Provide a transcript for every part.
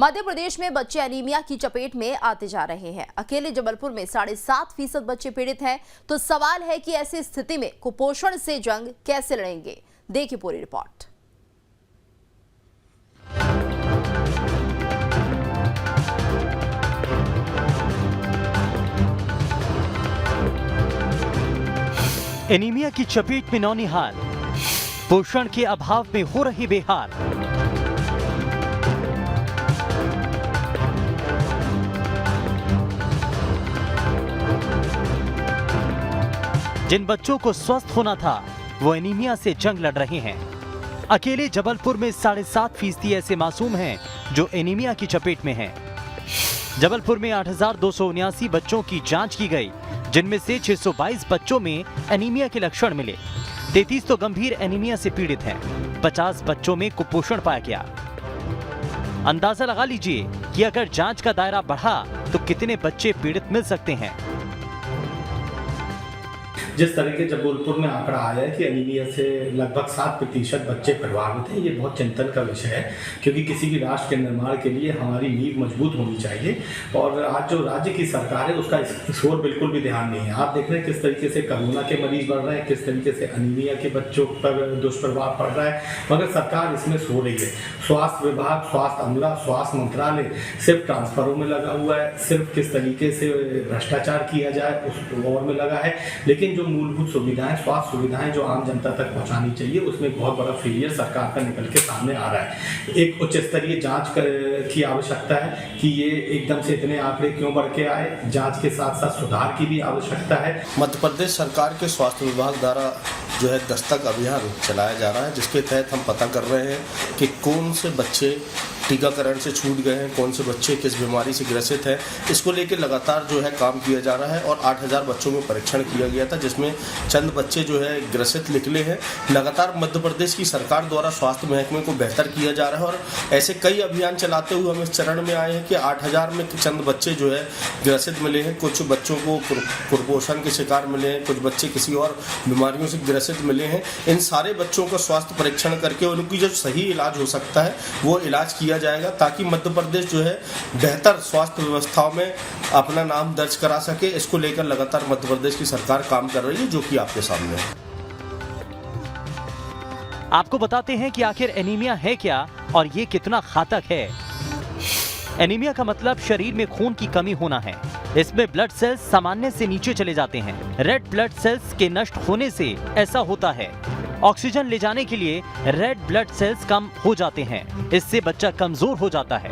मध्य प्रदेश में बच्चे एनीमिया की चपेट में आते जा रहे हैं। अकेले जबलपुर में 7.5% बच्चे पीड़ित हैं। तो सवाल है कि ऐसी स्थिति में कुपोषण से जंग कैसे लड़ेंगे। देखिए पूरी रिपोर्ट। एनीमिया की चपेट में नौनिहाल, पोषण के अभाव में हो रही बेहाल। जिन बच्चों को स्वस्थ होना था वो एनीमिया से जंग लड़ रहे हैं। अकेले जबलपुर में 7.5% ऐसे मासूम हैं जो एनीमिया की चपेट में हैं। जबलपुर में 8,279 बच्चों की जांच की गई, जिनमें से 622 बच्चों में एनीमिया के लक्षण मिले। 33 तो गंभीर एनीमिया से पीड़ित हैं। 50 बच्चों में कुपोषण पाया गया। अंदाजा लगा लीजिए कि अगर जांच का दायरा बढ़ा तो कितने बच्चे पीड़ित मिल सकते हैं। जिस तरीके जबलपुर में आंकड़ा आया है कि एनीमिया से लगभग 7% बच्चे प्रभावित हैं, ये बहुत चिंतन का विषय है, क्योंकि किसी भी राष्ट्र के निर्माण के लिए हमारी नींव मजबूत होनी चाहिए। और आज जो राज्य की सरकार है उसका इस ओर बिल्कुल भी ध्यान नहीं है। आप देख रहे हैं किस तरीके से कोरोना के मरीज बढ़ रहे हैं, किस तरीके से एनीमिया के बच्चों पर दुष्प्रभाव पड़ रहा है, मगर सरकार इसमें सो रही है। स्वास्थ्य विभाग, स्वास्थ्य अमला, स्वास्थ्य मंत्रालय सिर्फ ट्रांसफरों में लगा हुआ है, सिर्फ किस तरीके से भ्रष्टाचार किया जाए उस ओर में लगा है। लेकिन जो मूलभूत सुविधाएं, स्वास्थ्य सुविधाएं जो आम जनता तक पहुंचानी चाहिए, उसमें बहुत बड़ा फेलियर सरकार का निकल के सामने आ रहा है। एक उच्च स्तरीय जांच की आवश्यकता है कि ये एकदम से इतने आंकड़े क्यों बढ़ के आए। जांच के साथ साथ सुधार की भी आवश्यकता है। मध्य प्रदेश सरकार के स्वास्थ्य विभाग द्वारा जो है दस्तक अभियान चलाया जा रहा है, जिसके तहत हम पता कर रहे हैं कि कौन से बच्चे टीकाकरण से छूट गए हैं, कौन से बच्चे किस बीमारी से ग्रसित हैं। इसको लेकर लगातार जो है काम किया जा रहा है और 8,000 बच्चों में परीक्षण किया गया था, जिसमें चंद बच्चे जो है ग्रसित निकले हैं। लगातार मध्य प्रदेश की सरकार द्वारा स्वास्थ्य महकमे को बेहतर किया जा रहा है और ऐसे कई अभियान चलाते हुए हम इस चरण में आए हैं कि 8,000 में चंद बच्चे जो है ग्रसित मिले हैं। कुछ बच्चों को कुपोषण के शिकार मिले हैं, कुछ बच्चे किसी और बीमारियों से ग्रसित मिले हैं। इन सारे बच्चों का स्वास्थ्य परीक्षण करके उनकी जो सही इलाज हो सकता है वो इलाज किया जाएगा, ताकि मध्य प्रदेश जो है बेहतर स्वास्थ्य व्यवस्थाओं में अपना नाम दर्ज करा सके। इसको लेकर लगातार मध्य प्रदेश की सरकार काम कर रही है, जो कि आपके सामने है। आपको बताते हैं कि आखिर एनीमिया है क्या और ये कितना घातक है। एनीमिया का मतलब शरीर में खून की कमी होना है। इसमें ब्लड सेल्स सामान्य से नीचे चले जाते हैं। रेड ब्लड सेल्स के नष्ट होने से ऐसा होता है। ऑक्सीजन ले जाने के लिए रेड ब्लड सेल्स कम हो जाते हैं। इससे बच्चा कमजोर हो जाता है,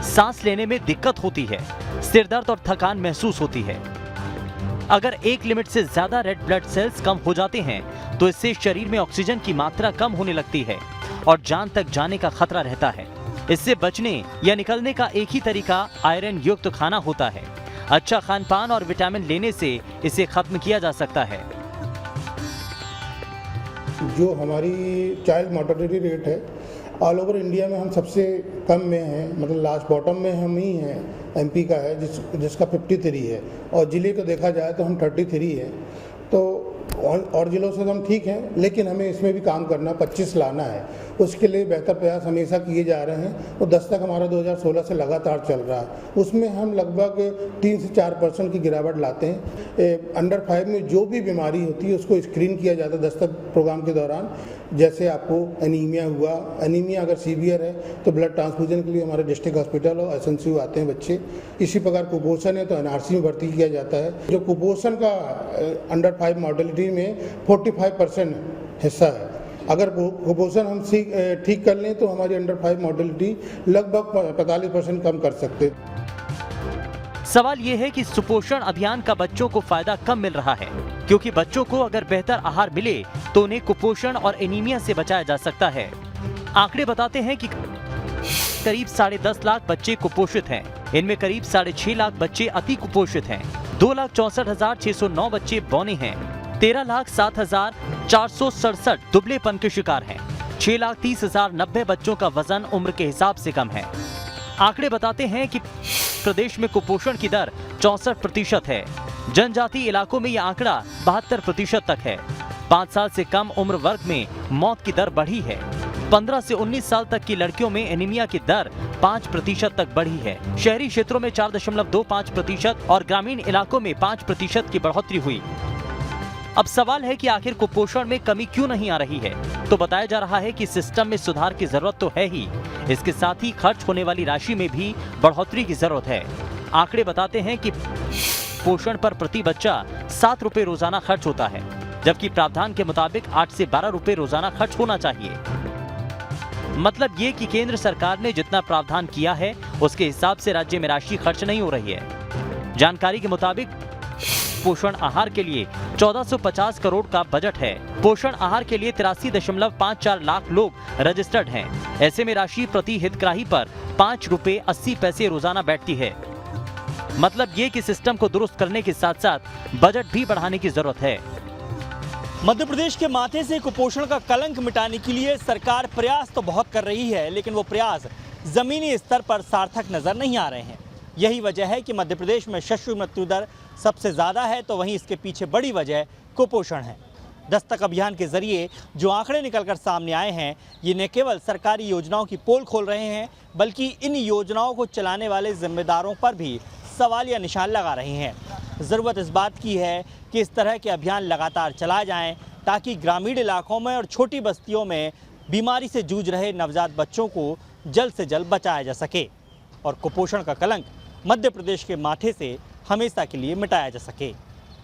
सांस लेने में दिक्कत होती है, सिर दर्द और थकान महसूस होती है। अगर एक लिमिट से ज्यादा रेड ब्लड सेल्स कम हो जाते हैं तो इससे शरीर में ऑक्सीजन की मात्रा कम होने लगती है और जान तक जाने का खतरा रहता है। इससे बचने या निकलने का एक ही तरीका आयरन युक्त खाना होता है। अच्छा खान पान और विटामिन लेने से इसे खत्म किया जा सकता है। जो हमारी चाइल्ड मोर्टेलिटी रेट है ऑल ओवर इंडिया में हम सबसे कम में हैं, मतलब लास्ट बॉटम में हम ही हैं। एमपी का है जिसका 53 है और ज़िले को देखा जाए तो हम 33 है। तो और ज़िलों से हम ठीक हैं, लेकिन हमें इसमें भी काम करना, 25 लाना है। उसके लिए बेहतर प्रयास हमेशा किए जा रहे हैं और दस्तक हमारा 2016 से लगातार चल रहा है। उसमें हम लगभग 3 से 4% की गिरावट लाते हैं। अंडर 5 में जो भी बीमारी होती है उसको स्क्रीन किया जाता है दस्तक प्रोग्राम के दौरान। जैसे आपको एनीमिया हुआ, एनीमिया अगर सीवियर है तो ब्लड ट्रांसफ्यूजन के लिए हमारे डिस्ट्रिक्ट हॉस्पिटल और SNCU आते हैं बच्चे। इसी प्रकार कुपोषण है तो NRC में भर्ती किया जाता है। जो कुपोषण का अंडर 5 मॉर्टेलिटी में 45% हिस्सा है। अगर कुपोषण हम ठीक कर लें तो हमारी अंडर 5 मॉर्टेलिटी लगभग 45% कम कर सकते हैं। सवाल ये है कि सुपोषण अभियान का बच्चों को फायदा कम मिल रहा है, क्योंकि बच्चों को अगर बेहतर आहार मिले तो उन्हें कुपोषण और एनीमिया से बचाया जा सकता है। आंकड़े बताते हैं कि करीब 10.5 लाख बच्चे कुपोषित हैं। इनमें करीब 6.5 लाख बच्चे अति कुपोषित हैं। 2,64,609 बच्चे बौने हैं। 13,07,467 दुबलेपन के शिकार हैं। 6,30,090 बच्चों का वजन उम्र के हिसाब से कम है। आंकड़े बताते हैं कि प्रदेश में कुपोषण की दर 64% है। जनजातीय इलाकों में यह आंकड़ा 72% तक है। 5 साल से कम उम्र वर्ग में मौत की दर बढ़ी है। 15 से 19 साल तक की लड़कियों में एनीमिया की दर 5% तक बढ़ी है। शहरी क्षेत्रों में 4.25% और ग्रामीण इलाकों में 5% की बढ़ोतरी हुई। अब सवाल है कि आखिर कुपोषण में कमी क्यों नहीं आ रही है? तो बताया जा रहा है कि सिस्टम में सुधार की जरूरत तो है ही, इसके साथ ही खर्च होने वाली राशि में भी बढ़ोतरी की जरूरत है। आंकड़े बताते हैं कि पोषण पर प्रति बच्चा 7 रुपए रोजाना खर्च होता है, जबकि प्रावधान के मुताबिक 8 से 12 रुपए रोजाना खर्च होना चाहिए। मतलब ये कि केंद्र सरकार ने जितना प्रावधान किया है उसके हिसाब से राज्य में राशि खर्च नहीं हो रही है। जानकारी के मुताबिक पोषण आहार के लिए 1450 करोड़ का बजट है। पोषण आहार के लिए 83.54 लाख लोग रजिस्टर्ड हैं। ऐसे में राशि प्रति हितग्राही पर 5 रुपए 80 पैसे रोजाना बैठती है। मतलब ये कि सिस्टम को दुरुस्त करने के साथ साथ बजट भी बढ़ाने की जरूरत है। मध्य प्रदेश के माथे से कुपोषण का कलंक मिटाने के लिए सरकार प्रयास तो बहुत कर रही है, लेकिन वो प्रयास जमीनी स्तर पर सार्थक नजर नहीं आ रहे हैं। यही वजह है कि मध्य प्रदेश में शिशु मृत्यु दर सबसे ज़्यादा है, तो वहीं इसके पीछे बड़ी वजह कुपोषण है। दस्तक अभियान के जरिए जो आंकड़े निकलकर सामने आए हैं, ये न केवल सरकारी योजनाओं की पोल खोल रहे हैं, बल्कि इन योजनाओं को चलाने वाले जिम्मेदारों पर भी सवालिया निशान लगा रहे हैं। ज़रूरत इस बात की है कि इस तरह के अभियान लगातार चलाए जाएं, ताकि ग्रामीण इलाकों में और छोटी बस्तियों में बीमारी से जूझ रहे नवजात बच्चों को जल्द से जल्द बचाया जा सके और कुपोषण का कलंक मध्य प्रदेश के माथे से हमेशा के लिए मिटाया जा सके।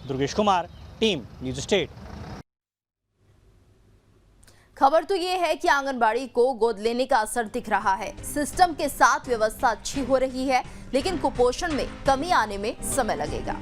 Durgesh Kumar, team news state. खबर तो ये है कि आंगनबाड़ी को गोद लेने का असर दिख रहा है। सिस्टम के साथ व्यवस्था अच्छी हो रही है, लेकिन कुपोषण में कमी आने में समय लगेगा।